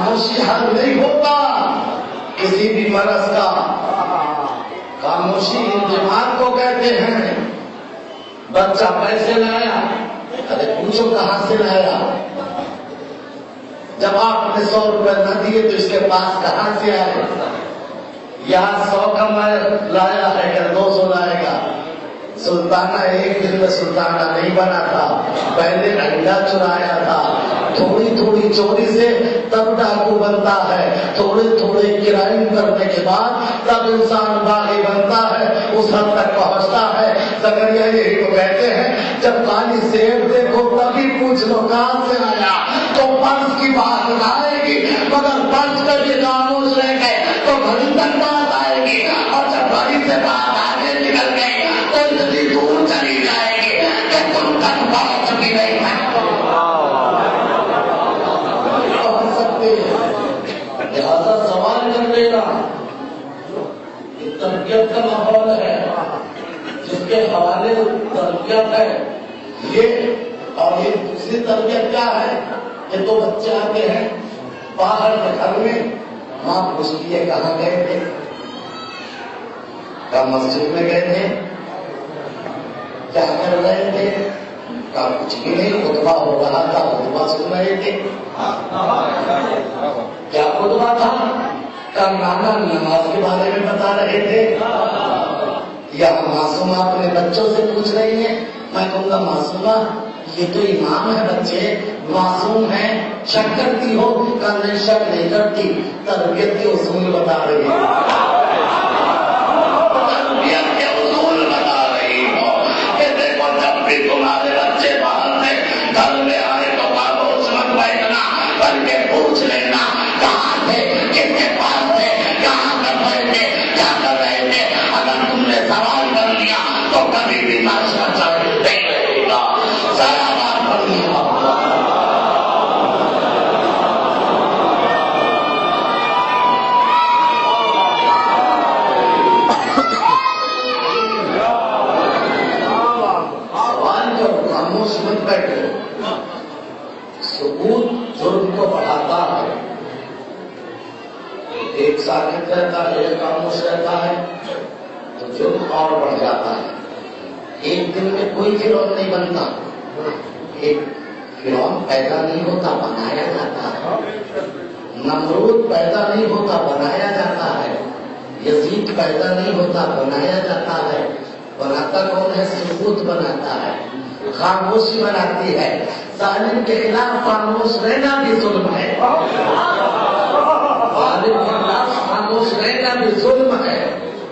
خاموشی حل نہیں ہوتا کسی بھی مرض کا. خاموشی انتقال کو کہتے ہیں. بچہ پیسے لایا, ارے پوچھو کہاں سے لایا؟ جب آپ نے 100 روپے نہ دیے تو اس کے پاس کہاں سے آئے؟ یہاں 100 کا لایا ہے کہ 200 لائے گا؟ سلطانہ ایک دن میں سلطانہ نہیں بنا تھا, پہلے انڈا چرایا تھا. تھوڑی تھوڑی چوری سے تب ڈاکو بنتا ہے, تھوڑے تھوڑے کرائم کرنے کے بعد تب انسان باغی بنتا ہے, اس حد تک پہنچتا ہے. زکریا یہی تو کہتے ہیں جب کالی سیب دیکھو تبھی پوچھ لو کہاں سے آیا, تو پرس کی بات نہ آئے گی, مگر پرس کر کے خاموش رہ گئے تو گھڑی تک بات آئے گی, اور جب گھڑی سے بات آگے نکل گئی تو اتنی دور چلی جائے گی کہ تم تک پہنچ چکی نہیں ہے. لہذا سوال کرنے کا یہ تربیت کا ماحول ہے, جس کے حوالے تربیت ہے یہ. اور یہ دوسری تربیت کیا ہے کہ دو بچے آتے ہیں باہر کے گھر میں, ماں پوچھتی ہے کہاں گئے تھے؟ کیا مسجد میں گئے تھے؟ کیا کر رہے تھے؟ کیا کچھ بھی نہیں, خطبہ ہو رہا تھا, خطبہ سن رہے تھے. کیا خطبہ تھا؟ کیا نانا نماز کے بارے میں بتا رہے تھے؟ یا معصومہ اپنے بچوں سے پوچھ رہی ہیں؟ میں کہوں گا معصومہ یہ تو امام ہے, بچے معصوم ہیں, شک کرتی ہو؟ نہیں شک نہیں کرتی, تربیت کے اصول بتا رہی ہے. تربیت کے اصول بتا رہی ہو کہ دیکھو جب بھی تمہارے بچے باہر سے گھر میں آئے تو خاموش مت بیٹھنا, بلکہ پوچھ لینا کہاں تھے, کس کے پاس تھے, کہاں کر رہے تھے, کیا کر رہے تھے. اگر تم نے سوال کر لیا تو کبھی بھی معاشرہ چڑھ نہیں رہے گا. ذرا بات پڑھیے سکوت جرم کو بڑھاتا ہے. ایک ساکت رہتا ہے, ایک خاموش رہتا ہے تو جرم اور بڑھ جاتا ہے. ایک دن میں کوئی فرعون نہیں بنتا, ایک فرعون پیدا نہیں ہوتا, بنایا جاتا ہے. نمرود پیدا نہیں ہوتا, بنایا جاتا ہے. یزید پیدا نہیں ہوتا, بنایا جاتا ہے. بناتا کون ہے؟ سکوت بناتا ہے, خاموشی بناتی ہے. ظالم کے خلاف خاموش رہنا بھی ظلم ہے, ظالم کے خلاف خاموش رہنا بھی ظلم ہے.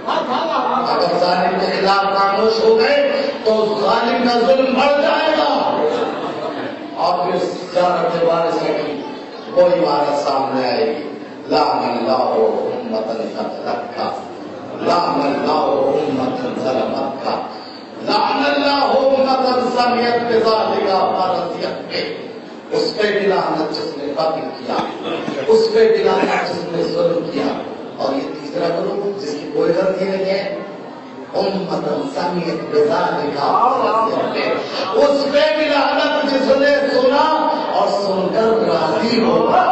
اگر ظالم کے خلاف خاموش ہو گئے تو ظالم کا ظلم بڑھ جائے گا. اور پھر زیارت وارثہ کی وہی عبارت سامنے آئے گی, لعن اللہ امۃ قتلتک, لعن اللہ امۃ ظلمتک, لعن اللہ امۃ سمعت بذلک فرضیت کے. اس پہ بھی لعنت جس نے قتل کیا, اس پہ بھی لعنت جس نے ظلم کیا. اور یہ تیسرا گروپ جس کی کوئی غلطی نہیں ہے, امۃ سمعت بذلک فرضیت کے, اس پہ بھی لعنت جس نے سنا اور سن کر راضی ہو گیا,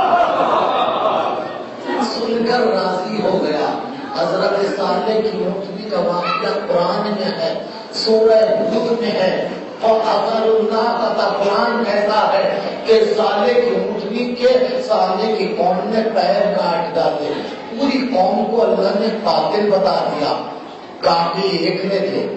سن کر راضی ہو گیا. حضرت صالح کی اونٹنی کا واقعہ قرآن میں ہے, سورہ ہود میں ہے. اور اگر اللہ کا قرآن کہتا ہے کہ صالح کی اونٹنی کے صالح کی قوم نے پیر کاٹ ڈالے, پوری قوم کو اللہ نے قاتل بتا دیا. کاٹے ایک نے تھے,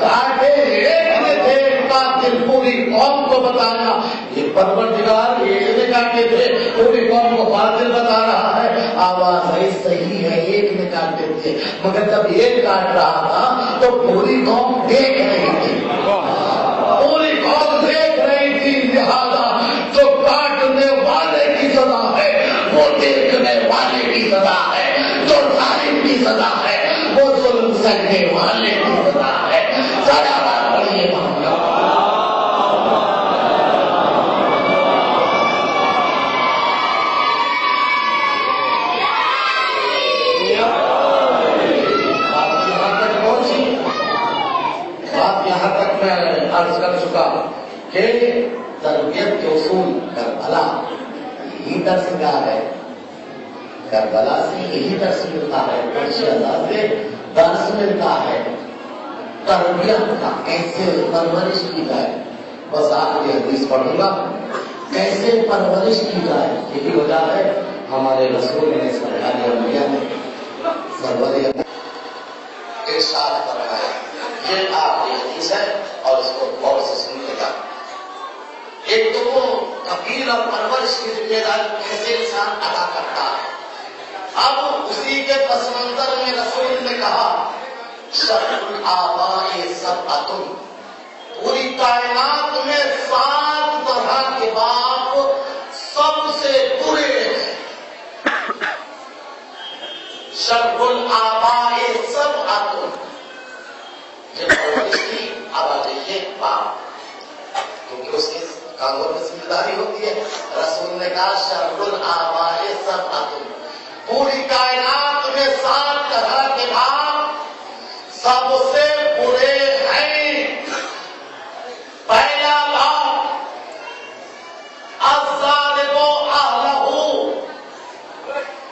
کاٹے ایک نے تھے, قاتل پوری قوم کو بتایا. یہ پروردگار ایک نے کاٹے تھے, پوری قوم کو قاتل بتا رہا ہے. آواز ہے صحیح ہے, ایک نے کاٹے تھے, مگر جب ایک کاٹ رہا تھا تو پوری قوم دیکھ رہی تھی, پوری قوم دیکھ رہی تھی. لہذا جو کاٹنے والے کی سزا ہے وہ دیکھنے والے کی سزا ہے, جو ظالم کی سزا ہے وہ ظلم سہنے والے کی سزا ہے. ذرا بات پڑھیے عرض کر چکا کہ تربیت کے اصول کربلا یہی درس گاہ ہے، کربلا سے یہی درس ملتا ہے، شہزاد سے درس ملتا ہے تربیت کا، کیسے پرورش کی جائے۔ بس آپ کی حدیث پڑھوں گا کیسے پرورش کی جائے، یہی وجہ ہے ہمارے رسول نے سرکار انبیاء نے سرور ارشاد فرمایا۔ یہ آپ کی حدیث ہے اور اس کو غور سے سنیے گا۔ ایک تو وہ کبیر اور پرورش کی ذمہ داری کیسے انسان ادا کرتا ہے، اب اسی کے پس منظر میں رسول نے کہا شرع الآباء سبعۃ، پوری کائنات میں 7 طرح کے باپ سب سے برے ہیں۔ شرع الآباء سبعۃ، یہ پرورش کی اب آ جائیے باپ، کیونکہ اس کی کاموں میں ذمہ داری ہوتی ہے۔ رسول نے کہا شرع الآباء سبعۃ، پوری کائنات میں 7 طرح کے باپ سب سے برے ہیں۔ پہلا باپ الظالم اہلہ،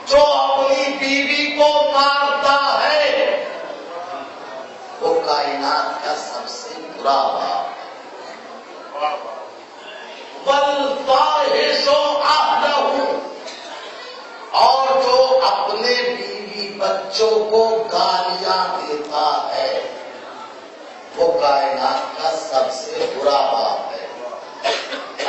جو اپنی بیوی کو مارتا ہے، وہ کائنات کا سب سے برا باپ۔ والفاحش اہلہ، اور جو اپنے بیوی بچوں کو گالیاں دیتا ہے، وہ کائنات کا سب سے برا باپ ہے۔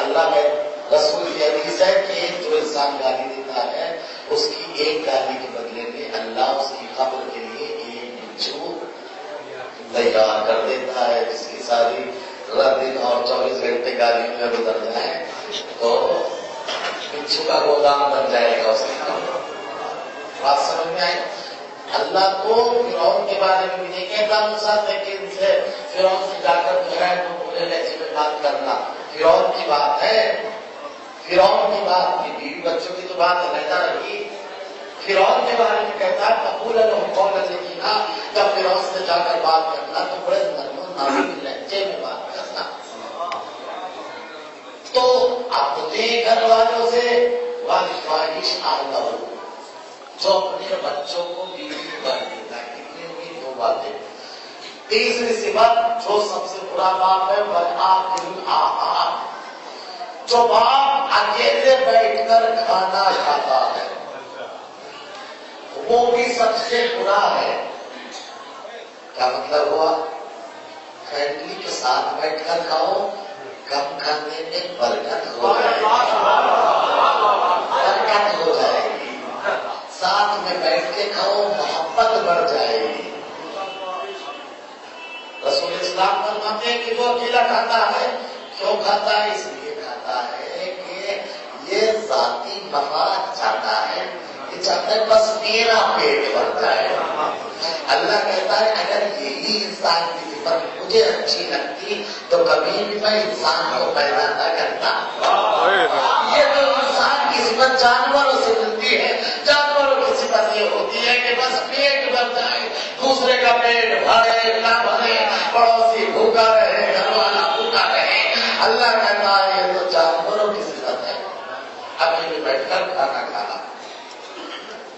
اللہ کے رسول کی حدیث ہے کہ جو انسان گالی دیتا ہے اس کی ایک گالی کے بدلے میں اللہ اس کی قبر کے لیے ایک بچھو تیار کر دیتا ہے، جس کی ساری دن اور 24 گھنٹے گالی میں گزر جائے تو بچھو کا گودام بن جائے گا اس کی قبر۔ بات سمجھ میں آئی؟ اللہ کو فرعون کے بارے میں بھی نہیں کہتا موسیٰ سے کہ ان سے فرعون سے جا کر جو ہے تو بولے لہجے میں بات کرنا، فرعون کی بات ہے، فرعون کی بات کی بیوی بچوں کی تو بات ہے لہجہ رکھی۔ فرعون کے بارے میں کہتا ہے فقولا لهم قولا لینا، جب فرعون سے جا کر بات کرنا تو بڑے نرم و نازک لہجے میں بات کرنا۔ تو اپنے گھر والوں سے والفاحش اہلہ، جو اپنے بچوں کو بیوی کو گالی دیتا ہے، کتنی ہوئی 2 باتیں۔ تیسری صفت جو سب سے برا باپ ہے والآخر الآحاد، جو باپ اکیلے بیٹھ کر کھانا کھاتا ہے وہ بھی سب سے برا ہے۔ کیا مطلب ہوا؟ فیملی کے ساتھ بیٹھ کر کھاؤ، کم کھانے میں برکت ہو جائے گی، برکت ہو جائے گی۔ ساتھ میں بیٹھ کے کھاؤ، محبت بڑھ جائے گی۔ رسول اسلام فرماتے ہیں کہ جو اکیلا کھاتا ہے، کیوں کھاتا ہے؟ اس لیے کھاتا ہے کہ یہ ذاتی مفاد چاہتا ہے، یہ چاہتا ہے بس میرا پیٹ بھر جائے۔ اللہ کہتا ہے اگر یہی انسان کی صفت مجھے اچھی لگتی تو کبھی بھی میں انسان کو پیدا نہ کرتا۔ یہ جو انسان کی صفت جانوروں سے ملتی ہے، جانوروں کی صفت یہ ہوتی ہے کہ بس پیٹ بھر جائے، دوسرے کا پیٹ بھرے نہ بھرے، پڑوسی بھوکا رہے، گھر والا بھوکا رہے۔ اللہ کہتا ہے یہ تو جانوروں کی صفت ہے، اکیلے بیٹھ کر کھانا کھانا۔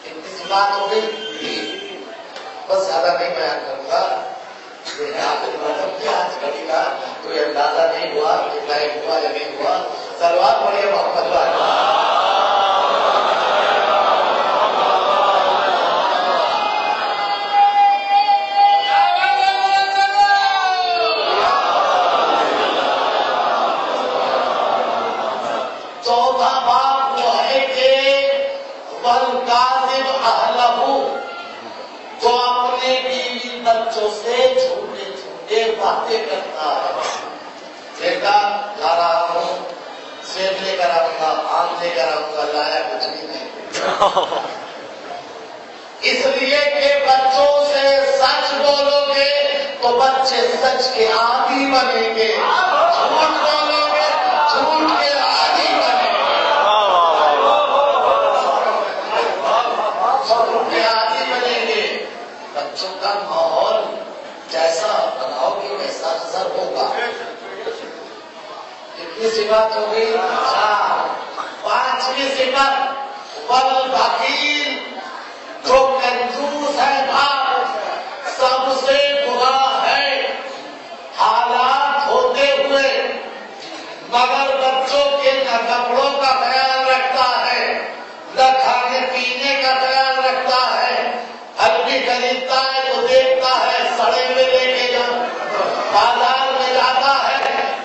اتنی سی بات ہو گئی، بس زیادہ نہیں بیان کروں گا۔ یہ آخری مطلب کیا آج کبھی کا کوئی اندازہ نہیں ہوا کہ ٹائم ہوا یا نہیں ہوا۔ سلوات پڑھیے محمد والا۔ چوتھا بات وہ ہے کہ والکاذب اہلہ، جو اپنے بیوی بچوں سے چھوٹے چھوٹے باتیں کرتا ہے۔ بیٹا لا رہا ہوں، سیب لے کر آؤں گا، آم لے کر آؤں گا، لایا کچھ بھی نہیں۔ اس لیے کہ بچوں سے سچ بولو گے تو بچے سچ کے عادی بنیں گے، جھوٹ بولو گے جھوٹ کے عادی بنیں گے، جھوٹ کے عادی بنیں گے۔ بچوں کا ماحول جیسا بناؤ گے ویسا نظر ہوگا۔ اتنی سی صفت ہو گئی 4. 5ویں صفت والبخیل، جو کنجوس ہے باپ سب سے برا ہے، حالات ہوتے ہوئے مگر بچوں کے نہ کپڑوں کا خیال رکھتا ہے، نہ کھانے پینے کا خیال رکھتا ہے، پھل بھی خریدتا ہے تو دیکھتا ہے سڑے ہوئے لے کے جاؤ، بازار میں جاتا ہے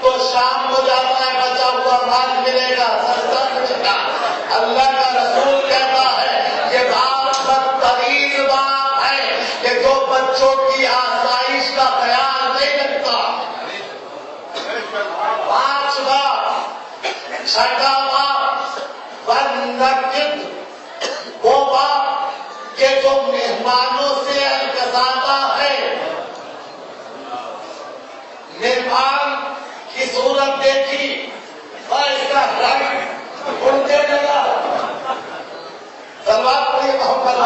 تو شام کو جاتا ہے بچا ہوا مال ملے گا سستا کچھ کا. اللہ کا رسول کہتا ہے یہ باپ بدترین باپ ہے کہ جو بچوں کی آسائش کا خیال نہیں رکھتا. 5واں 6واں باپ والنکد، وہ باپ کہ جو مہمانوں سے الکساتا ہے. مہمان کی صورت دیکھی اور اس کا رنگ اڑنے لگا. سلوات پڑھیے محمد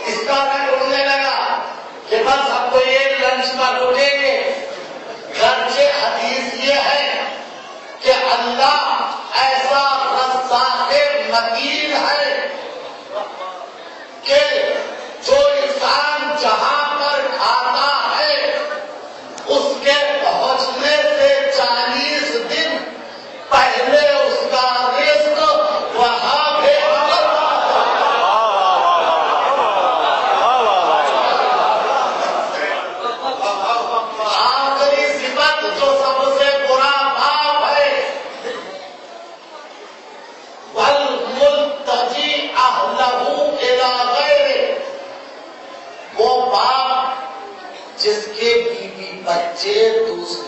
اس کا رنگ اڑنے لگا کہ بس ہم تو یہ لنچ میں لوٹیں گے. گرچہ حدیث یہ ہے کہ اللہ ایسا رزاق متین ہے کہ جو انسان جہاں پر کھاتا ہے اس کے پہنچنے سے 40 دن پہلے اس کا رزق وہاں بھی آخری صفت جو سب سے برا باپ ہے والملتجی اہلہ الی غیرہ، وہ باپ جس کے بیوی بچے دوسرے